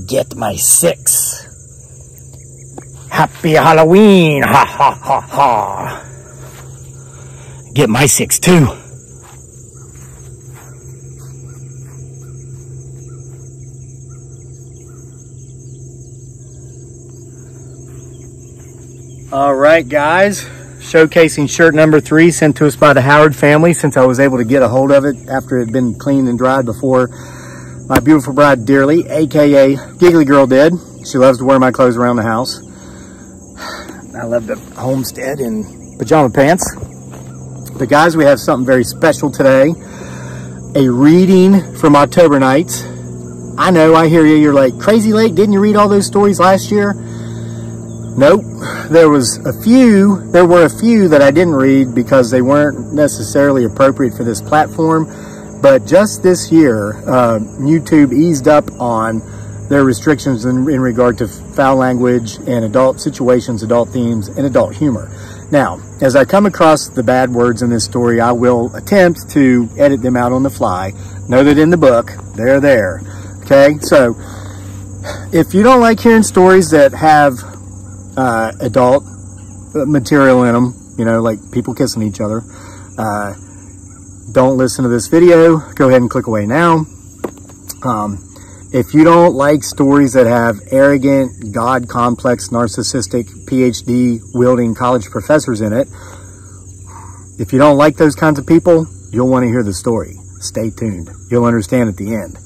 get my 6. Happy Halloween, ha ha ha ha. Get my 6 too. All right, guys, showcasing shirt number 3 sent to us by the Howard family, since I was able to get a hold of it after it had been cleaned and dried before my beautiful bride Dearly, aka Giggly Girl, did. She loves to wear my clothes around the house. I love the Homestead in pajama pants. But guys, we have something very special today. A reading from October Nights. I know, I hear you, you're like, Crazy Lake, didn't you read all those stories last year? Nope. There were a few that I didn't read because they weren't necessarily appropriate for this platform. But just this year, YouTube eased up on their restrictions in regard to foul language and adult situations, adult themes, and adult humor. Now, as I come across the bad words in this story, I will attempt to edit them out on the fly. Know that in the book, they're there. Okay, so if you don't like hearing stories that have adult material in them, you know, like people kissing each other, don't listen to this video. Go ahead and click away now. If you don't like stories that have arrogant, God complex, narcissistic, PhD wielding college professors in it, if you don't like those kinds of people, you'll want to hear the story. Stay tuned. You'll understand at the end.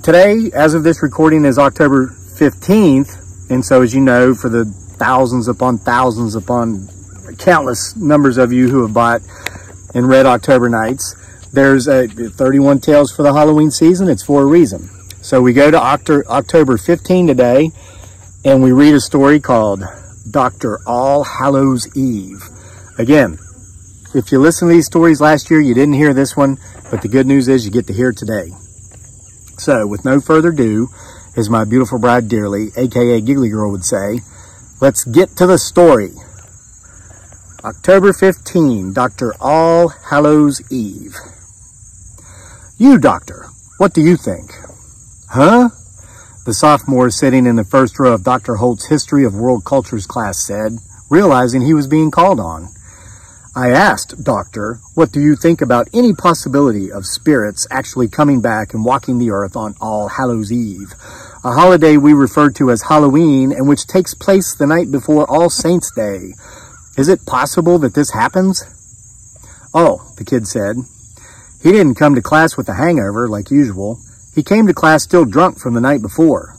Today, as of this recording, is October 15th. And so, as you know, for the thousands upon countless numbers of you who have bought and read October Nights, there's 31 tales for the Halloween season. It's for a reason. So we go to October 15 today, and we read a story called Dr. All Hallows Eve. Again, if you listened to these stories last year, you didn't hear this one, but the good news is you get to hear it today. So, with no further ado, as my beautiful bride Dearly, aka Giggly Girl, would say, let's get to the story. October 15, Dr. All Hallows Eve. You, Doctor, what do you think? Huh? The sophomore sitting in the first row of Dr. Holt's History of World Cultures class said, realizing he was being called on. I asked, Doctor, what do you think about any possibility of spirits actually coming back and walking the earth on All Hallows Eve, a holiday we refer to as Halloween and which takes place the night before All Saints' Day? Is it possible that this happens? Oh, the kid said. He didn't come to class with a hangover like usual. He came to class still drunk from the night before.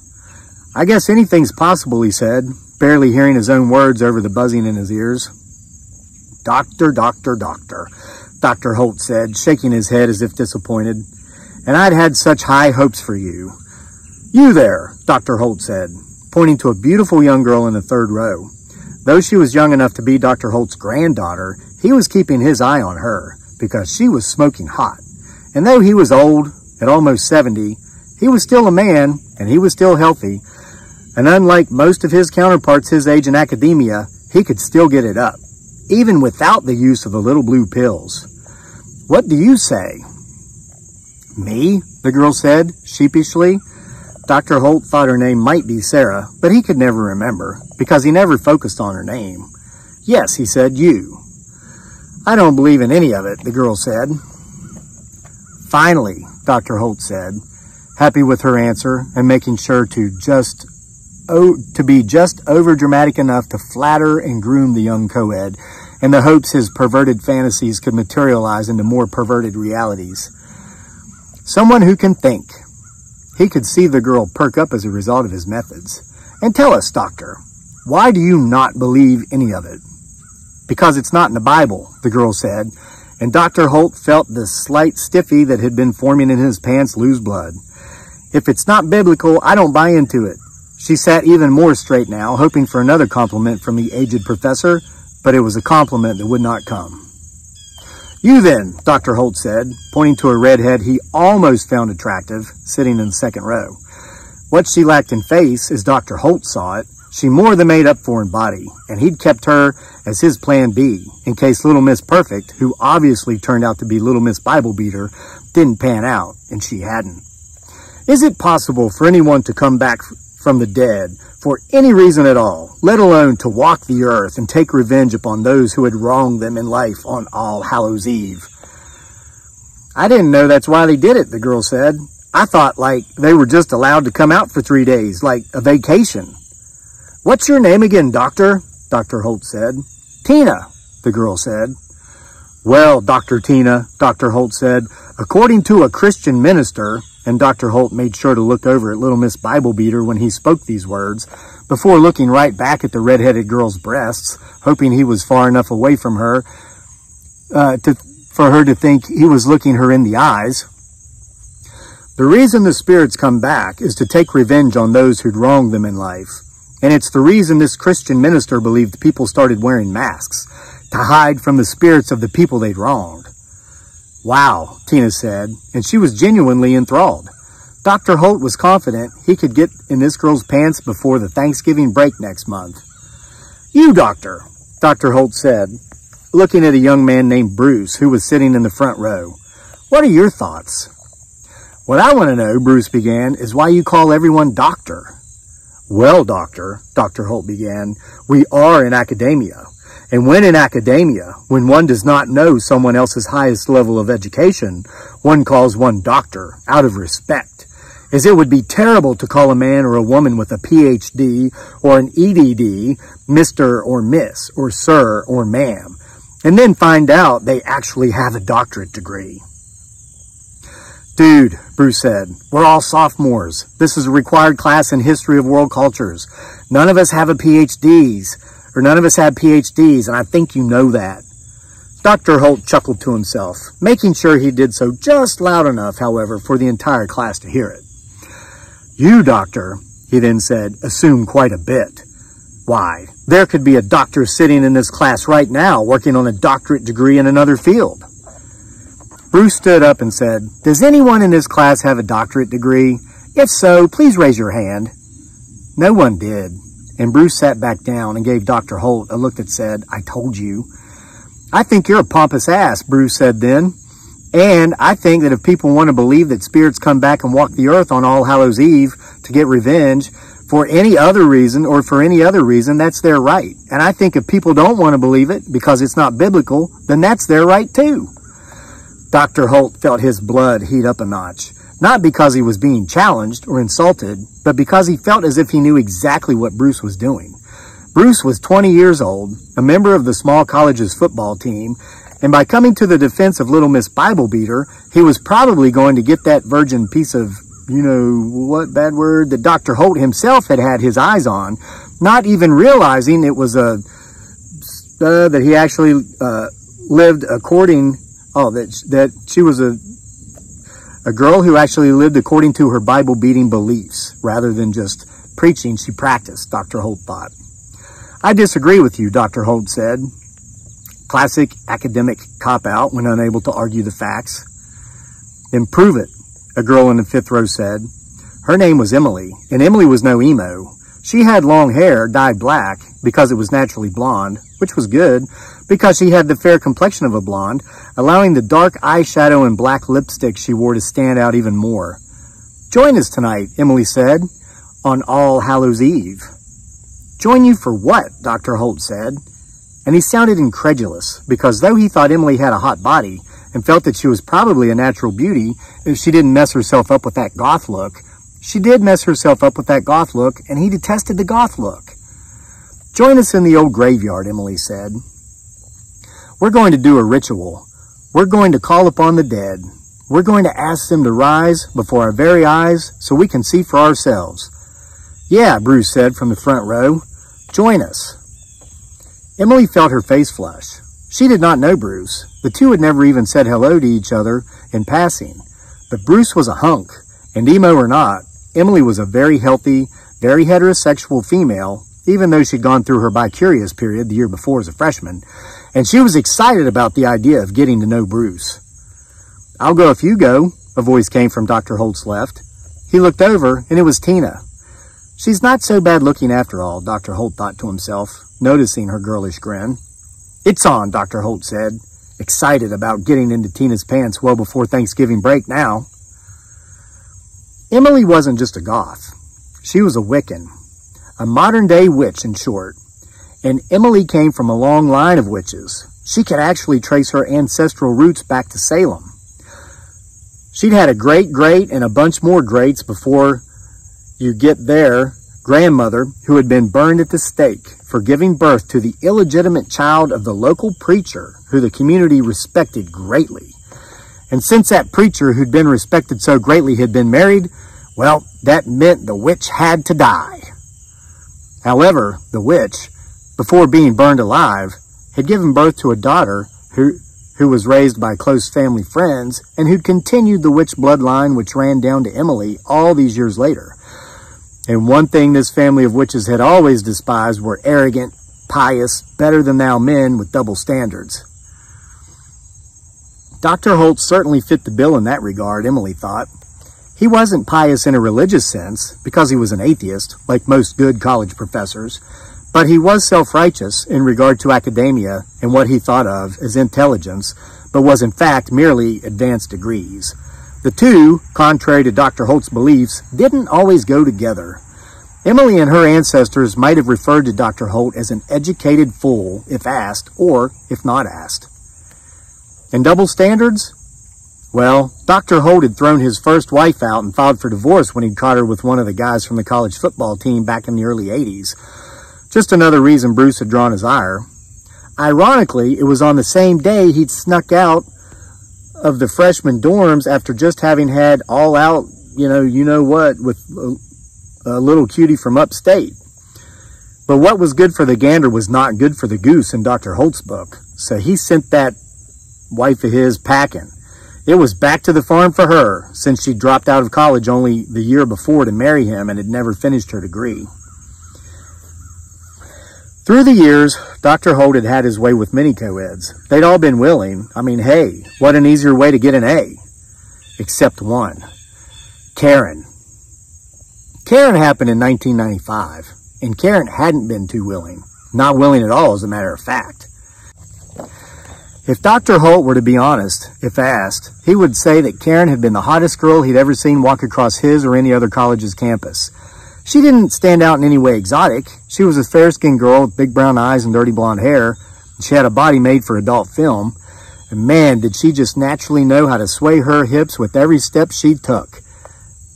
I guess anything's possible, he said, barely hearing his own words over the buzzing in his ears. Doctor, Dr. Holt said, shaking his head as if disappointed. And I'd had such high hopes for you. You there, Dr. Holt said, pointing to a beautiful young girl in the third row. Though she was young enough to be Dr. Holt's granddaughter, he was keeping his eye on her because she was smoking hot. And though he was old, at almost 70, he was still a man and he was still healthy. And unlike most of his counterparts his age in academia, he could still get it up, even without the use of the little blue pills. What do you say? Me? The girl said, sheepishly. Dr. Holt thought her name might be Sarah, but he could never remember, because he never focused on her name. Yes, he said, you. I don't believe in any of it, the girl said. Finally, Dr. Holt said, happy with her answer and making sure to be just over-dramatic enough to flatter and groom the young co-ed in the hopes his perverted fantasies could materialize into more perverted realities. Someone who can think. He could see the girl perk up as a result of his methods. And tell us, Doctor, why do you not believe any of it? Because it's not in the Bible, the girl said, and Dr. Holt felt the slight stiffy that had been forming in his pants lose blood. If it's not biblical, I don't buy into it. She sat even more straight now, hoping for another compliment from the aged professor, but it was a compliment that would not come. You then, Dr. Holt said, pointing to a redhead he almost found attractive, sitting in the second row. What she lacked in face, as Dr. Holt saw it, she more than made up for in body, and he'd kept her as his plan B, in case Little Miss Perfect, who obviously turned out to be Little Miss Bible Beater, didn't pan out, and she hadn't. Is it possible for anyone to come back from the dead for any reason at all, let alone to walk the earth and take revenge upon those who had wronged them in life on All Hallows Eve? I didn't know that's why they did it, the girl said. I thought like they were just allowed to come out for 3 days, like a vacation. What's your name again, Doctor? Dr. Holt said. Tina, the girl said. Well, Dr. Tina, Dr. Holt said, according to a Christian minister, and Dr. Holt made sure to look over at Little Miss Bible Beater when he spoke these words, before looking right back at the red-headed girl's breasts, hoping he was far enough away from her for her to think he was looking her in the eyes. The reason the spirits come back is to take revenge on those who'd wronged them in life. And it's the reason this Christian minister believed people started wearing masks, to hide from the spirits of the people they'd wronged. Wow, Tina said, and she was genuinely enthralled. Dr. Holt was confident he could get in this girl's pants before the Thanksgiving break next month. You, Doctor, Dr. Holt said, looking at a young man named Bruce who was sitting in the front row. What are your thoughts? What I want to know, Bruce began, is why you call everyone doctor. Well, Doctor, Dr. Holt began, we are in academia. And when in academia, when one does not know someone else's highest level of education, one calls one doctor out of respect, as it would be terrible to call a man or a woman with a PhD or an EDD, Mr. or Miss, or Sir or Ma'am, and then find out they actually have a doctorate degree. Dude, Bruce said, we're all sophomores. This is a required class in history of world cultures. None of us have PhDs, and I think you know that. Dr. Holt chuckled to himself, making sure he did so just loud enough, however, for the entire class to hear it. You, Doctor, he then said, assume quite a bit. Why, there could be a doctor sitting in this class right now working on a doctorate degree in another field. Bruce stood up and said, does anyone in this class have a doctorate degree? If so, please raise your hand. No one did, and Bruce sat back down and gave Dr. Holt a look that said, I told you. I think you're a pompous ass, Bruce said then, and I think that if people want to believe that spirits come back and walk the earth on All Hallows Eve to get revenge for any other reason or for any other reason, that's their right. And I think if people don't want to believe it because it's not biblical, then that's their right too. Dr. Holt felt his blood heat up a notch, not because he was being challenged or insulted, but because he felt as if he knew exactly what Bruce was doing. Bruce was 20 years old, a member of the small college's football team, and by coming to the defense of Little Miss Bible Beater, he was probably going to get that virgin piece of, bad word, that Dr. Holt himself had had his eyes on, not even realizing it was that he actually lived according... that she was a girl who actually lived according to her Bible-beating beliefs, rather than just preaching she practiced, Dr. Holt thought. I disagree with you, Dr. Holt said. Classic academic cop-out when unable to argue the facts. Then prove it, a girl in the fifth row said. Her name was Emily, and Emily was no emo. She had long hair dyed black because it was naturally blonde, which was good, because she had the fair complexion of a blonde, allowing the dark eyeshadow and black lipstick she wore to stand out even more. Join us tonight, Emily said, on All Hallows Eve. Join you for what? Dr. Holt said. And he sounded incredulous, because though he thought Emily had a hot body and felt that she was probably a natural beauty if she didn't mess herself up with that goth look, she did mess herself up with that goth look, and he detested the goth look. Join us in the old graveyard, Emily said. We're going to do a ritual. We're going to call upon the dead. We're going to ask them to rise before our very eyes so we can see for ourselves. Yeah, Bruce said from the front row. Join us. Emily felt her face flush. She did not know Bruce. The two had never even said hello to each other in passing. But Bruce was a hunk, and emo or not, Emily was a very healthy, very heterosexual female, even though she'd gone through her bicurious period the year before as a freshman, and she was excited about the idea of getting to know Bruce. I'll go if you go, a voice came from Dr. Holt's left. He looked over, and it was Tina. She's not so bad looking after all, Dr. Holt thought to himself, noticing her girlish grin. It's on, Dr. Holt said, excited about getting into Tina's pants well before Thanksgiving break now. Emily wasn't just a goth. She was a Wiccan, a modern-day witch in short. And Emily came from a long line of witches. She could actually trace her ancestral roots back to Salem. She'd had a great-great and a bunch more greats before you get their grandmother, who had been burned at the stake for giving birth to the illegitimate child of the local preacher who the community respected greatly. And since that preacher who'd been respected so greatly had been married, well, that meant the witch had to die. However, the witch, before being burned alive, had given birth to a daughter who was raised by close family friends and who'd continued the witch bloodline which ran down to Emily all these years later. And one thing this family of witches had always despised were arrogant, pious, better-than-thou men with double standards. Dr. Holt certainly fit the bill in that regard, Emily thought. He wasn't pious in a religious sense, because he was an atheist, like most good college professors, but he was self-righteous in regard to academia and what he thought of as intelligence, but was in fact merely advanced degrees. The two, contrary to Dr. Holt's beliefs, didn't always go together. Emily and her ancestors might have referred to Dr. Holt as an educated fool if asked, or if not asked. And double standards? Well, Dr. Holt had thrown his first wife out and filed for divorce when he'd caught her with one of the guys from the college football team back in the early 80s. Just another reason Bruce had drawn his ire. Ironically, it was on the same day he'd snuck out of the freshman dorms after just having had all out, you know what, with a little cutie from upstate. But what was good for the gander was not good for the goose in Dr. Holt's book. So he sent that wife of his packing. It was back to the farm for her, since she dropped out of college only the year before to marry him and had never finished her degree. Through the years, Dr. Holt had had his way with many co-eds. They'd all been willing. I mean, hey, what an easier way to get an A. Except one. Karen. Karen happened in 1995, and Karen hadn't been too willing. Not willing at all, as a matter of fact. If Dr. Holt were to be honest, if asked, he would say that Karen had been the hottest girl he'd ever seen walk across his or any other college's campus. She didn't stand out in any way exotic. She was a fair-skinned girl with big brown eyes and dirty blonde hair. She had a body made for adult film. And man, did she just naturally know how to sway her hips with every step she took.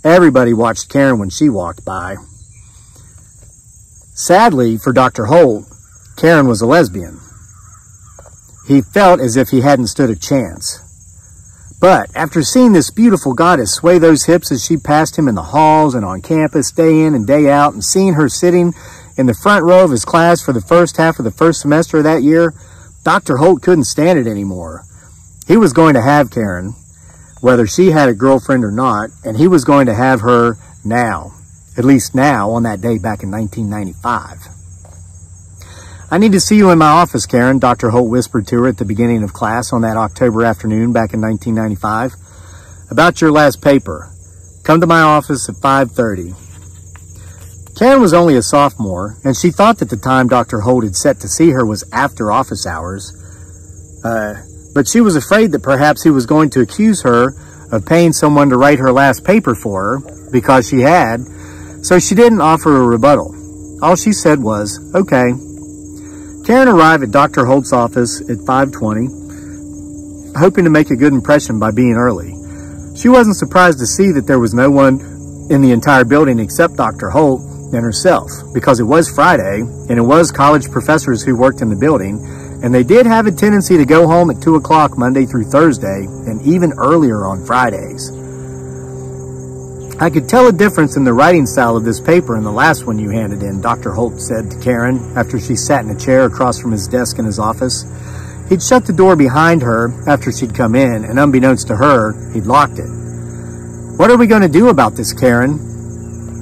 Everybody watched Karen when she walked by. Sadly, for Dr. Holt, Karen was a lesbian. He felt as if he hadn't stood a chance. But after seeing this beautiful goddess sway those hips as she passed him in the halls and on campus day in and day out, and seeing her sitting in the front row of his class for the first half of the first semester of that year, Dr. Holt couldn't stand it anymore. He was going to have Karen, whether she had a girlfriend or not, and he was going to have her now. At least now, on that day back in 1995. "I need to see you in my office, Karen," Dr. Holt whispered to her at the beginning of class on that October afternoon back in 1995. "About your last paper. Come to my office at 5:30. Karen was only a sophomore, and she thought that the time Dr. Holt had set to see her was after office hours. But she was afraid that perhaps he was going to accuse her of paying someone to write her last paper for her, because she had, so she didn't offer a rebuttal. All she said was, "Okay." Karen arrived at Dr. Holt's office at 5:20, hoping to make a good impression by being early. She wasn't surprised to see that there was no one in the entire building except Dr. Holt and herself, because it was Friday, and it was college professors who worked in the building, and they did have a tendency to go home at 2 o'clock Monday through Thursday, and even earlier on Fridays. "I could tell a difference in the writing style of this paper and the last one you handed in," Dr. Holt said to Karen after she sat in a chair across from his desk in his office. He'd shut the door behind her after she'd come in, and unbeknownst to her, he'd locked it. "What are we going to do about this, Karen?"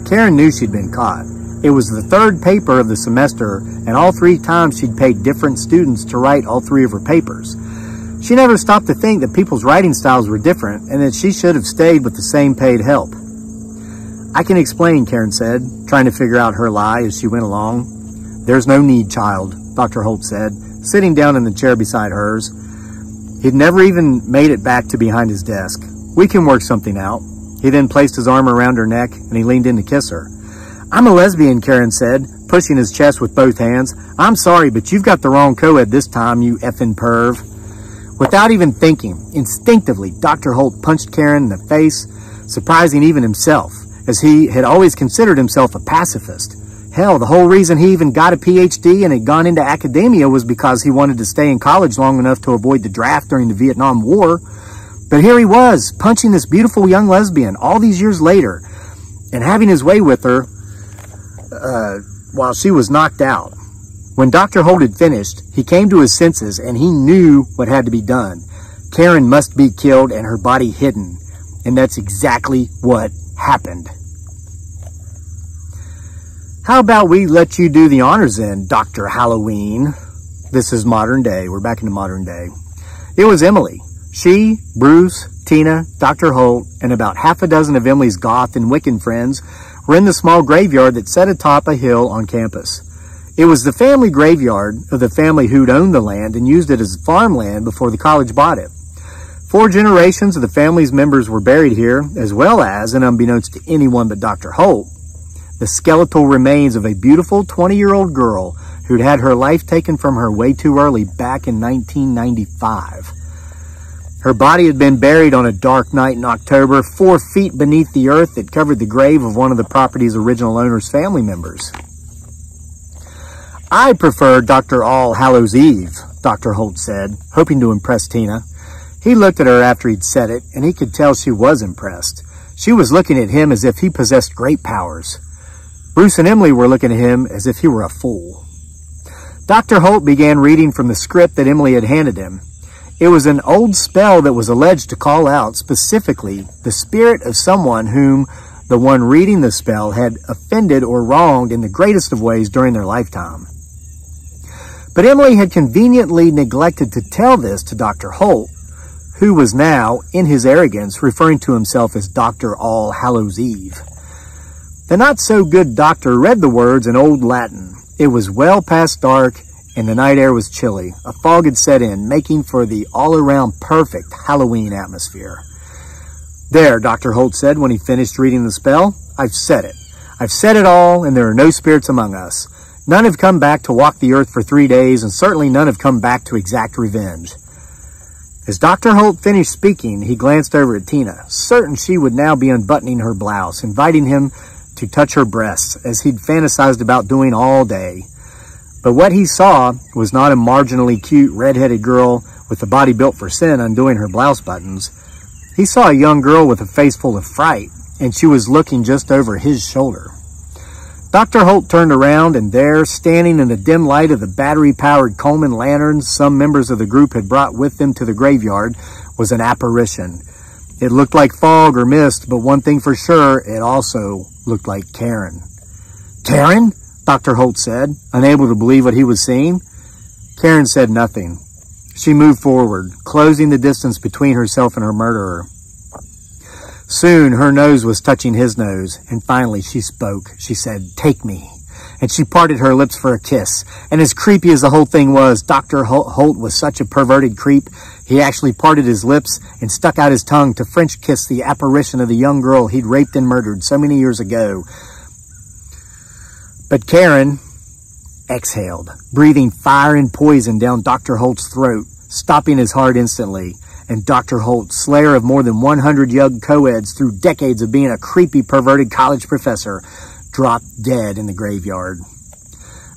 Karen knew she'd been caught. It was the third paper of the semester, and all 3 times she'd paid different students to write all 3 of her papers. She never stopped to think that people's writing styles were different, and that she should have stayed with the same paid help. "I can explain," Karen said, trying to figure out her lie as she went along. "There's no need, child," Dr. Holt said, sitting down in the chair beside hers. He'd never even made it back to behind his desk. "We can work something out. He then placed his arm around her neck, and he leaned in to kiss her. "I'm a lesbian," Karen said, pushing his chest with both hands. "I'm sorry, but you've got the wrong co-ed this time, you effing perv." Without even thinking, instinctively, Dr. Holt punched Karen in the face, surprising even himself, as he had always considered himself a pacifist. Hell, the whole reason he even got a PhD and had gone into academia was because he wanted to stay in college long enough to avoid the draft during the Vietnam War. But here he was, punching this beautiful young lesbian all these years later, and having his way with her while she was knocked out. When Dr. Holt had finished, he came to his senses and he knew what had to be done. Karen must be killed and her body hidden. And that's exactly what happened. "How about we let you do the honors then, Dr. Halloween?" This is modern day. We're back into modern day. It was Emily. She, Bruce, Tina, Dr. Holt, and about half a dozen of Emily's goth and Wiccan friends were in the small graveyard that sat atop a hill on campus. It was the family graveyard of the family who'd owned the land and used it as farmland before the college bought it. 4 generations of the family's members were buried here, as well as, and unbeknownst to anyone but Dr. Holt, the skeletal remains of a beautiful 20-year-old girl who'd had her life taken from her way too early back in 1995. Her body had been buried on a dark night in October, 4 feet beneath the earth that covered the grave of one of the property's original owner's family members. "I prefer Dr. All Hallows Eve," Dr. Holt said, hoping to impress Tina. He looked at her after he'd said it, and he could tell she was impressed. She was looking at him as if he possessed great powers. Bruce and Emily were looking at him as if he were a fool. Dr. Holt began reading from the script that Emily had handed him. It was an old spell that was alleged to call out specifically the spirit of someone whom the one reading the spell had offended or wronged in the greatest of ways during their lifetime. But Emily had conveniently neglected to tell this to Dr. Holt, who was now, in his arrogance, referring to himself as Dr. All Hallows Eve. The not-so-good doctor read the words in Old Latin. It was well past dark, and the night air was chilly. A fog had set in, making for the all-around perfect Halloween atmosphere. "There," Dr. Holt said when he finished reading the spell. "I've said it. I've said it all, and there are no spirits among us. None have come back to walk the earth for 3 days, and certainly none have come back to exact revenge." As Dr. Holt finished speaking, he glanced over at Tina, certain she would now be unbuttoning her blouse, inviting him to touch her breasts, as he'd fantasized about doing all day. But what he saw was not a marginally cute red-headed girl with a body built for sin undoing her blouse buttons. He saw a young girl with a face full of fright, and she was looking just over his shoulder. Dr. Holt turned around, and there, standing in the dim light of the battery-powered Coleman lanterns some members of the group had brought with them to the graveyard, was an apparition. It looked like fog or mist, but one thing for sure, it also looked like Karen. "Karen?" Dr. Holt said, unable to believe what he was seeing. Karen said nothing. She moved forward, closing the distance between herself and her murderer. Soon her nose was touching his nose, and finally she spoke. She said, "Take me." And she parted her lips for a kiss. And as creepy as the whole thing was, Dr. Holt was such a perverted creep, he actually parted his lips and stuck out his tongue to French kiss the apparition of the young girl he'd raped and murdered so many years ago. But Karen exhaled, breathing fire and poison down Dr. Holt's throat, stopping his heart instantly. And Dr. Holt, slayer of more than 100 young co-eds through decades of being a creepy, perverted college professor, dropped dead in the graveyard.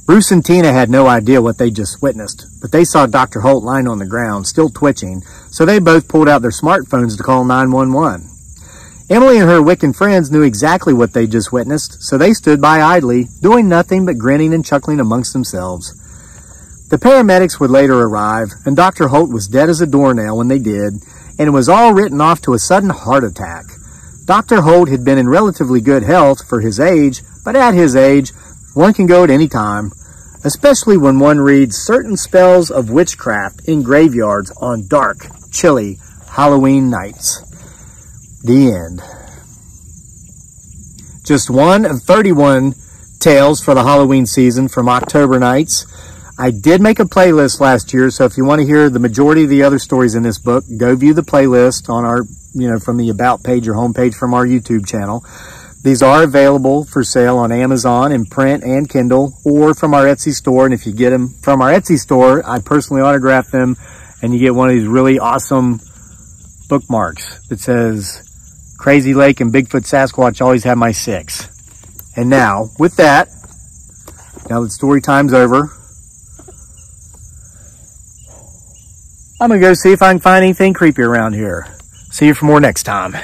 Bruce and Tina had no idea what they just witnessed, but they saw Dr. Holt lying on the ground, still twitching, so they both pulled out their smartphones to call 911. Emily and her Wiccan friends knew exactly what they just witnessed, so they stood by idly, doing nothing but grinning and chuckling amongst themselves. The paramedics would later arrive, and Dr. Holt was dead as a doornail when they did, and it was all written off to a sudden heart attack. Dr. Holt had been in relatively good health for his age, but at his age, one can go at any time, especially when one reads certain spells of witchcraft in graveyards on dark, chilly Halloween nights. The end. Just one of 31 tales for the Halloween season from October nights. I did make a playlist last year, so if you want to hear the majority of the other stories in this book, go view the playlist on our, from the About page or homepage from our YouTube channel. These are available for sale on Amazon in print and Kindle, or from our Etsy store. And if you get them from our Etsy store, I personally autograph them, and you get one of these really awesome bookmarks that says, Crazy Lake and Bigfoot Sasquatch always have my 6. And now, with that, now that story time's over, I'm going to go see if I can find anything creepy around here. See you for more next time.